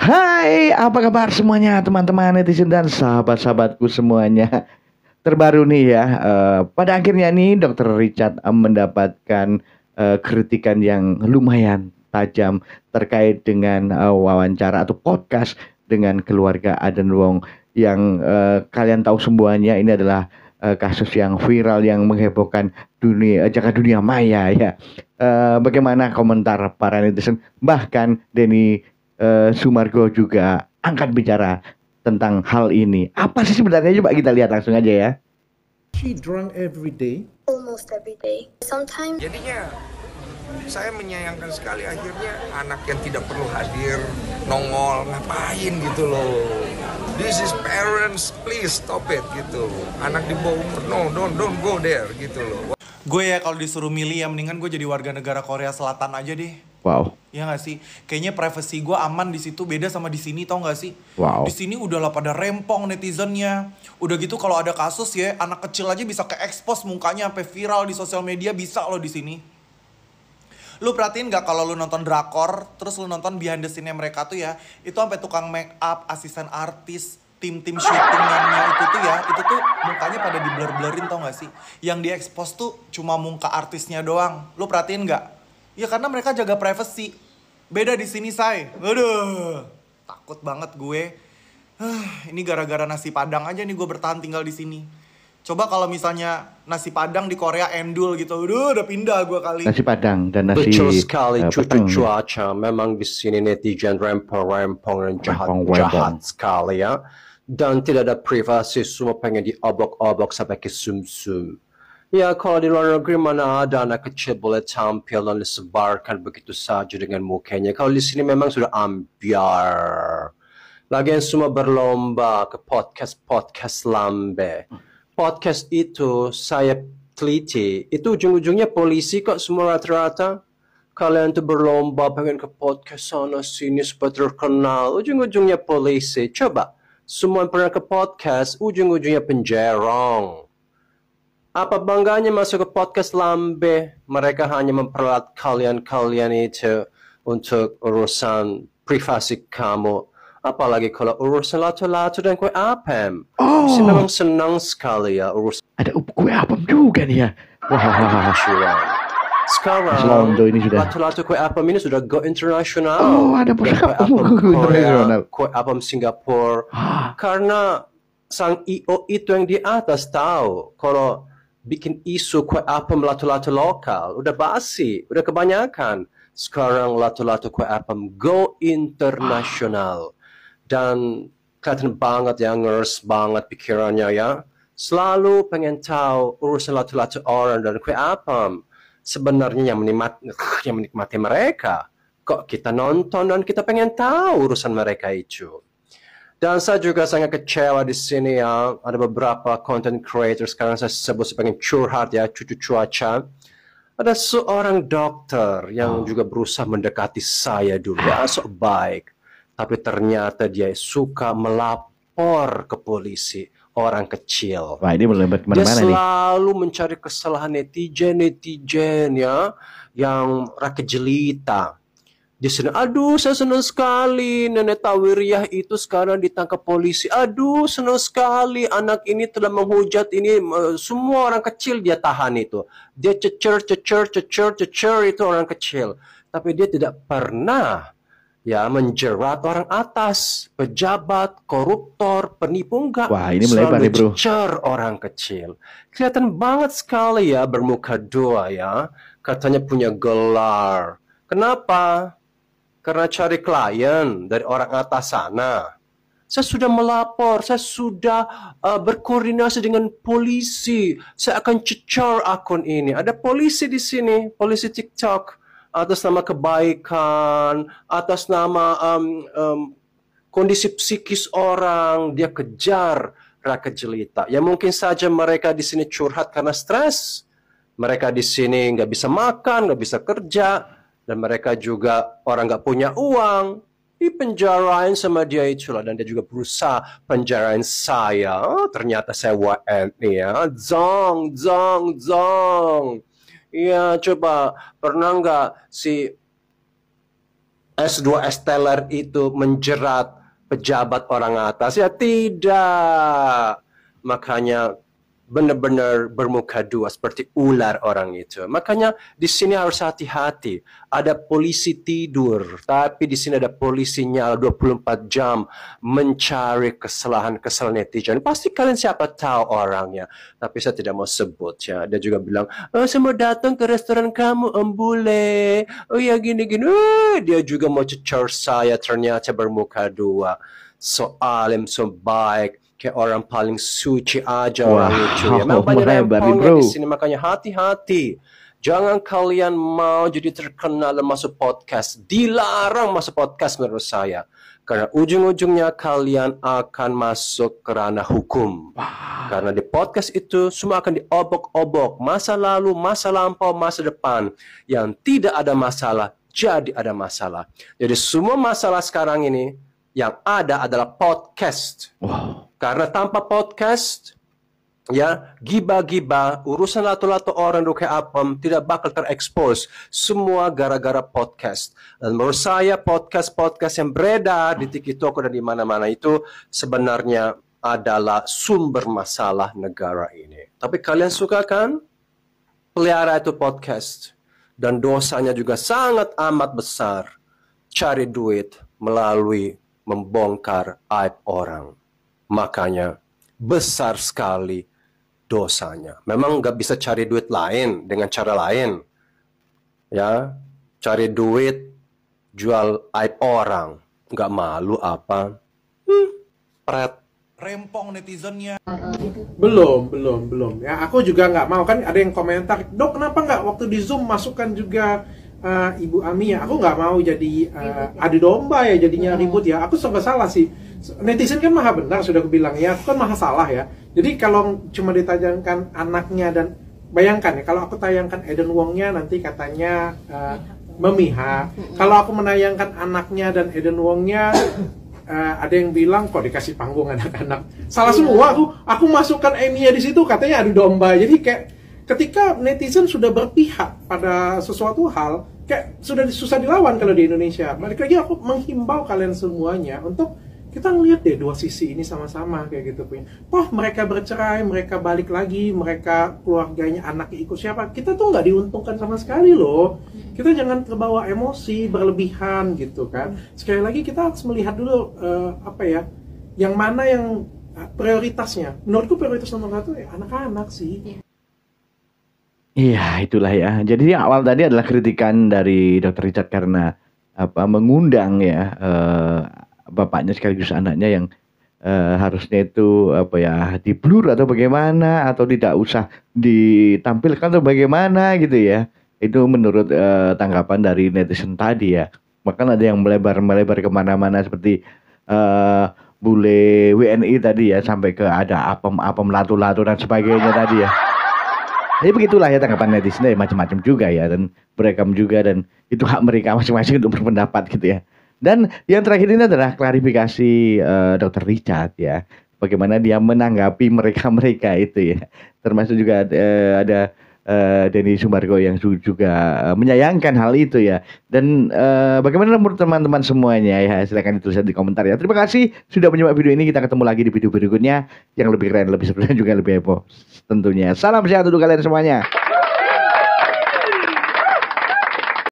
Hai, apa kabar semuanya teman-teman netizen dan sahabat-sahabatku semuanya. Terbaru nih ya, pada akhirnya nih Dokter Richard mendapatkan kritikan yang lumayan tajam terkait dengan wawancara atau podcast dengan keluarga Aden Wong yang kalian tahu semuanya ini adalah kasus yang viral yang menghebohkan jagat dunia maya ya. Bagaimana komentar para netizen? Bahkan Denny Sumargo juga angkat bicara tentang hal ini. Apa sih sebenarnya? Coba kita lihat langsung aja ya. She drunk every day. Almost every day. Sometimes. Jadinya saya menyayangkan sekali akhirnya anak yang tidak perlu hadir nongol ngapain gitu loh. This is parents, please stop it gitu. Anak di bawah umur, no, don't go there gitu loh. Gue ya kalau disuruh milih ya mendingan gue jadi warga negara Korea Selatan aja deh. Wow. Ya nggak sih? Kayaknya privasi gue aman di situ, beda sama di sini, tau nggak sih? Wow. Di sini udahlah pada rempong netizennya. Udah gitu kalau ada kasus ya, anak kecil aja bisa ke-expose mukanya sampai viral di sosial media, bisa loh di sini. Lu perhatiin nggak kalau lu nonton drakor, terus lu nonton behind the scene-nya mereka tuh ya, itu sampai tukang make up, asisten artis, tim-tim syutingnya itu tuh ya, itu tuh mukanya pada di blur-blurin tau gak sih? Yang di-expose tuh cuma muka artisnya doang. Lu perhatiin gak? Ya karena mereka jaga privacy. Beda di sini, say. Aduh, takut banget gue. Ini gara-gara nasi Padang aja nih gue bertahan tinggal di sini. Coba kalau misalnya nasi Padang di Korea endul gitu, udah pindah gue kali. Nasi Padang dan nasi betul sekali, petang. cuaca. Memang di sini netizen rempong-rempong dan jahat sekali ya. Dan tidak ada privasi, semua pengen diobok-obok sampai ke sum-sum. Ya kalau di luar negeri mana ada anak kecil boleh tampil dan disebarkan begitu saja dengan mukanya. Kalau di sini memang sudah ambiar. Lagian semua berlomba ke podcast lambe. Podcast itu saya teliti, itu ujung-ujungnya polisi kok semua rata-rata. Kalian tuh berlomba pengen ke podcast sana sini supaya terkenal, ujung-ujungnya polisi. Coba, semua yang pernah ke podcast, ujung-ujungnya penjerong. Apa bangganya masuk ke podcast lambe? Mereka hanya memperalat kalian itu untuk urusan privasi kamu. Apalagi kalau urusan lato-lato dan kue apem. Saya memang senang sekali ya urusan. Ada kue apem juga nih ya. Wah. Sekarang lato-lato kue apem ini sudah go internasional. Oh, ada kue apem Korea, kue apem Singapura. Karena sang IO itu yang di atas tahu kalau bikin isu kue apem lato-lato lokal udah basi, udah kebanyakan. Sekarang lato-lato kue apem go internasional. Dan kelihatan banget ya, ngers banget pikirannya ya. Selalu pengen tahu urusan lato-lato orang dan kue apem. Sebenarnya yang menikmati mereka. Kok kita nonton dan kita pengen tahu urusan mereka itu. Dan saya juga sangat kecewa di sini ya. Ada beberapa content creator sekarang saya sebut pengen curhat ya, cucu cuaca. Ada seorang dokter yang juga berusaha mendekati saya dulu ya, sok baik. Tapi ternyata dia suka melapor ke polisi orang kecil. Wah, ini melebat kemana-mana nih. Dia selalu mencari kesalahan netizen ya, yang rakyat jelita. Di sini, aduh saya senang sekali Nenek Tawiriah itu sekarang ditangkap polisi. Aduh senang sekali anak ini telah menghujat ini, semua orang kecil dia tahan itu. Dia cecer itu orang kecil. Tapi dia tidak pernah ya menjerat orang atas, pejabat, koruptor, penipu enggak. Wah, ini melebar nih bro. Cecer orang kecil. Kelihatan banget sekali ya, bermuka dua ya. Katanya punya gelar. Kenapa? Karena cari klien dari orang atas sana. Saya sudah melapor, saya sudah berkoordinasi dengan polisi. Saya akan cecer akun ini. Ada polisi di sini, polisi TikTok. Atas nama kebaikan, atas nama kondisi psikis orang, dia kejar rakyat jelita. Ya mungkin saja mereka di sini curhat karena stres. Mereka di sini nggak bisa makan, nggak bisa kerja. Dan mereka juga orang nggak punya uang, dipenjarain sama dia itulah. Dan dia juga berusaha penjarain saya. Oh, ternyata saya WNI ya. Zong. Ya coba, pernah nggak si S2 Esteller itu menjerat pejabat orang atas? Ya tidak. Makanya benar-benar bermuka dua seperti ular orang itu. Makanya di sini harus hati-hati. Ada polisi tidur, tapi di sini ada polisi nyala 24 jam mencari kesalahan-kesalahan netizen. Pasti kalian siapa tahu orangnya, tapi saya tidak mau sebut ya. Dia juga bilang, "Oh, saya mau datang ke restoran kamu, Om Bule. Oh ya gini-gini." Dia juga mau cecer saya, ternyata bermuka dua. So alim, so baik. Kayak orang paling suci aja orang itu ya. Memang banyak rempongnya di sini, makanya hati-hati. Jangan kalian mau jadi terkenal dan masuk podcast. Dilarang masuk podcast menurut saya. Karena ujung-ujungnya kalian akan masuk ke ranah hukum. Karena di podcast itu semua akan diobok-obok. Masa lalu, masa lampau, masa depan. Yang tidak ada masalah, jadi ada masalah. Jadi semua masalah sekarang ini yang ada adalah podcast. Karena tanpa podcast, ya, giba-giba, urusan lato-lato orang kayak apem tidak bakal terekspos. Semua gara-gara podcast. Dan menurut saya podcast-podcast yang beredar di TikTok dan di mana-mana itu sebenarnya adalah sumber masalah negara ini. Tapi kalian suka kan? Pelihara itu podcast. Dan dosanya juga sangat amat besar. Cari duit melalui membongkar aib orang. Makanya besar sekali dosanya. Memang nggak bisa cari duit lain dengan cara lain. Ya, cari duit jual aib orang. Nggak malu apa? Pret. Rempong netizennya. Belum. Ya, aku juga nggak mau, kan ada yang komentar, "Dok, kenapa nggak waktu di Zoom masukkan juga Ibu Ami ya?" Aku nggak mau jadi adu domba ya, jadinya ribut ya. Aku serba salah sih. Netizen kan maha benar, sudah aku bilang ya. Aku kan maha salah ya. Jadi kalau cuma ditayangkan anaknya dan bayangkan ya, kalau aku tayangkan Eden Wongnya nanti katanya memihak. Kalau aku menayangkan anaknya dan Eden Wongnya ada yang bilang kok dikasih panggung anak-anak. Salah semua. Aku masukkan Amy-nya di situ katanya adu domba. Jadi kayak ketika netizen sudah berpihak pada sesuatu hal, kayak sudah susah dilawan kalau di Indonesia. Balik lagi aku menghimbau kalian semuanya untuk kita ngeliat deh dua sisi ini sama-sama kayak gitu punya. Toh mereka bercerai, mereka balik lagi, mereka keluarganya anaknya ikut siapa, kita tuh nggak diuntungkan sama sekali loh. Kita jangan terbawa emosi berlebihan gitu kan. Sekali lagi kita harus melihat dulu yang mana yang prioritasnya. Menurutku prioritas nomor satu ya anak-anak sih. Iya, itulah ya. Jadi yang awal tadi adalah kritikan dari Dr. Richard karena mengundang ya bapaknya sekaligus anaknya yang harusnya itu di blur atau bagaimana, atau tidak usah ditampilkan atau bagaimana gitu ya. Itu menurut tanggapan dari netizen tadi ya. Bahkan ada yang melebar kemana-mana seperti bule WNI tadi ya, sampai ke ada apem latu-latu dan sebagainya tadi ya. Jadi begitulah ya tanggapan netizen ya, macam-macam juga ya, dan berekam juga, dan itu hak mereka masing-masing untuk berpendapat gitu ya. Dan yang terakhir ini adalah klarifikasi Dr. Richard ya, bagaimana dia menanggapi mereka itu ya, termasuk juga ada Denny Sumbargo yang juga menyayangkan hal itu ya. Dan bagaimana menurut teman-teman semuanya ya, silakan ditulis di komentar ya. Terima kasih sudah menyimak video ini. Kita ketemu lagi di video berikutnya yang lebih keren, lebih seru, dan juga lebih heboh tentunya. Salam sehat untuk kalian semuanya.